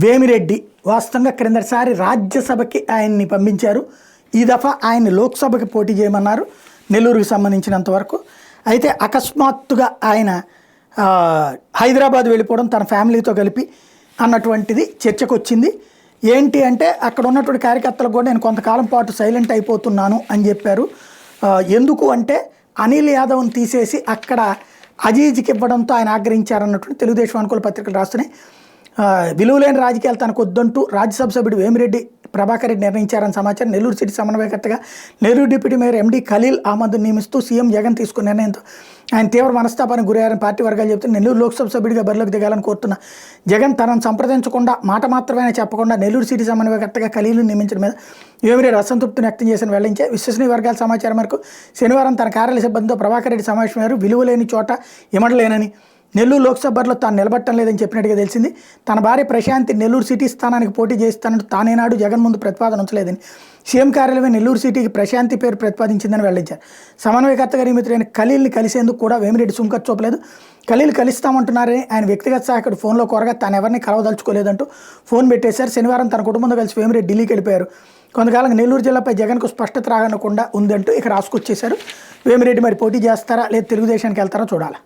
వేమిరెడ్డి వాస్తవంగా క్రిందటిసారి రాజ్యసభకి ఆయన్ని పంపించారు. ఈ దఫా ఆయన్ని లోక్సభకి పోటీ చేయమన్నారు నెల్లూరుకి సంబంధించినంత వరకు. అయితే అకస్మాత్తుగా ఆయన హైదరాబాద్ వెళ్ళిపోవడం తన ఫ్యామిలీతో కలిపి అన్నటువంటిది చర్చకు వచ్చింది. ఏంటి అంటే అక్కడ ఉన్నటువంటి కార్యకర్తలకు కూడా నేను కొంతకాలం పాటు సైలెంట్ అయిపోతున్నాను అని చెప్పారు. ఎందుకు అంటే అనిల్ యాదవ్ని తీసేసి అక్కడ అజీజ్కి ఇవ్వడంతో ఆయన ఆగ్రహించారన్నటువంటి తెలుగుదేశం అనుకూల పత్రికలు రాస్తున్నాయి. విలువలేని రాజకీయాలు తనకు వద్దంటూ రాజ్యసభ సభ్యుడు వేమిరెడ్డి ప్రభాకర్ రెడ్డి నిర్ణయించారని సమాచారం. నెల్లూరు సిటీ సమన్వయకర్తగా Nellore deputy mayor MD Khalil Ahmed నియమిస్తూ సీఎం జగన్ తీసుకున్న నిర్ణయంతో ఆయన తీవ్ర మనస్తాపానికి గురయ్యారని పార్టీ వర్గాలు చెబుతున్న నెల్లూరు లోక్సభ సభ్యుడిగా బరిలోకి దిగాలని కోరుతున్న జగన్ తనను సంప్రదించకుండా మాట మాత్రమే చెప్పకుండా నెల్లూరు సిటీ సమన్వయకర్తగా ఖలీల్ను నియమించడం మీద వేమిరెడ్డి అసంతృప్తిని వ్యక్తం చేసిన వెల్లడించే విశ్వసనీయ వర్గాల సమాచారం మేరకు శనివారం తన కార్యాలయ సిబ్బందితో ప్రభాకర్ రెడ్డి సమావేశమయ్యారు. విలువలేని చోట ఇమడలేనని, నెల్లూరు లోక్సభ బరిలో తాను నిలబట్టడం లేదని చెప్పినట్టుగా తెలిసింది. తన భార్య ప్రశాంతి నెల్లూరు సిటీ స్థానానికి పోటీ చేస్తానంటూ తానేనాడు జగన్ ముందు ప్రతిపాదన ఉంచలేదని, సీఎం కార్యాలయమే నెల్లూరు సిటీకి ప్రశాంతి పేరు ప్రతిపాదించిందని వెల్లడించారు. సమన్వయకర్తగా నియమితులైన ఖలీల్ని కలిసేందుకు కూడా వేమిరెడ్డి సుంకత్ చూపలేదు. ఖలీల్ కలుస్తామంటున్నారని ఆయన వ్యక్తిగత సహాయకుడు ఫోన్లో కోరగా తాను ఎవరిని కలవదలుచుకోలేదంటూ ఫోన్ పెట్టేశారు. శనివారం తన కుటుంబంతో కలిసి వేమిరెడ్డి ఢిల్లీకి వెళ్ళిపోయారు. కొంతకాలంగా నెల్లూరు జిల్లాపై జగన్కు స్పష్టత రాగనకుండా ఉందంటూ ఇక రాసుకొచ్చేశారు. వేమిరెడ్డి మరి పోటీ చేస్తారా లేదా తెలుగుదేశానికి వెళ్తారా చూడాలి.